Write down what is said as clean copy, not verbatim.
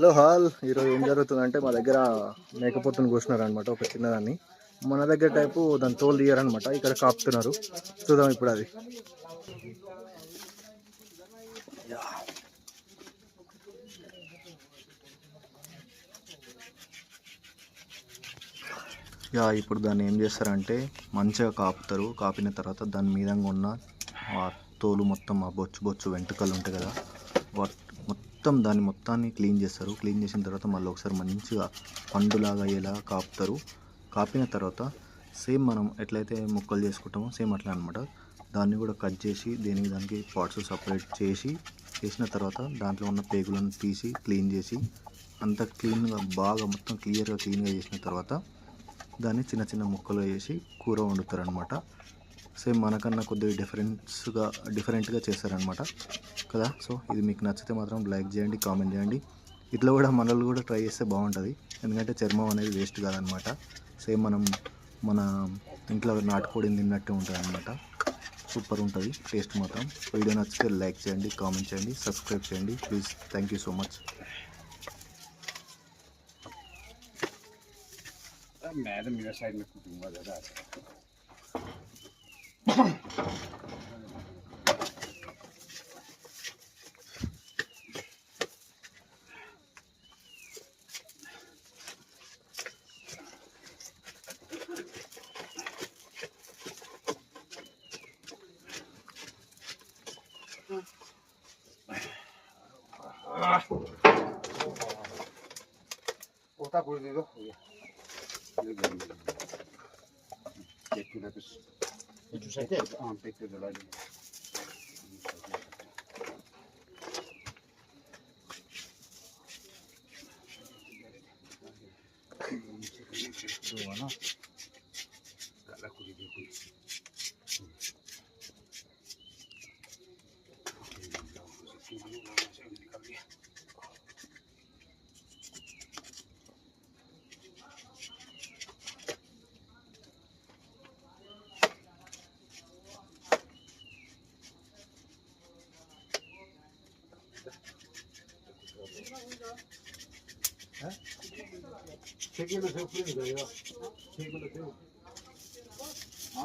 Hello hall ఈరోజు ఏం జరుగుతుందంటే మా దగ్గర మేకపోతుని కూర్చున్నారనమాట. ఒక చిన్నదాన్ని మన దగ్గర టైపు దాని తోలు తీయరనమాట, ఇక్కడ కాపుతున్నారు. చూద్దాం ఇప్పుడు అది. ఇప్పుడు దాన్ని ఏం చేస్తారంటే మంచిగా కాపుతారు. కాపిన తర్వాత దాని మీద ఉన్న ఆ తోలు మొత్తం, ఆ బొచ్చు బొచ్చు వెంట్రుకలు ఉంటాయి కదా, మొత్తం దాన్ని మొత్తాన్ని క్లీన్ చేస్తారు. క్లీన్ చేసిన తర్వాత మళ్ళీ ఒకసారి మంచిగా పండులాగా అయ్యేలా కాపుతారు. కాపిన తర్వాత సేమ్ మనం ఎట్లయితే ముక్కలు చేసుకుంటామో సేమ్ అట్లా అనమాట. దాన్ని కూడా కట్ చేసి దానికి పార్ట్స్ సపరేట్ చేసిన తర్వాత దాంట్లో ఉన్న పేగులను తీసి క్లీన్ చేసి అంత క్లీన్గా బాగా మొత్తం క్లియర్గా క్లీన్గా చేసిన తర్వాత దాన్ని చిన్న చిన్న ముక్కలు వేసి కూర వండుతారు అనమాట. సేమ్ మనకన్నా కొద్దిగా డిఫరెంట్గా చేస్తారనమాట కదా. సో ఇది మీకు నచ్చితే మాత్రం లైక్ చేయండి, కామెంట్ చేయండి. ఇట్లా కూడా మనల్ని కూడా ట్రై చేస్తే బాగుంటుంది, ఎందుకంటే చర్మం అనేది వేస్ట్ కాదనమాట. సేమ్ మన ఇంట్లో నాటుకోడిని తిన్నట్టు ఉంటుంది అనమాట. సూపర్ ఉంటుంది టేస్ట్ మాత్రం. వీడియో నచ్చితే లైక్ చేయండి, కామెంట్ చేయండి, సబ్స్క్రైబ్ చేయండి please. Thank you so much. मैं तो मेरा साइड में कूटूंगा ज़्यादा। ओटा पूरी दे दो। Çekil de sökülür ya. Çekil de sökülür. Ha?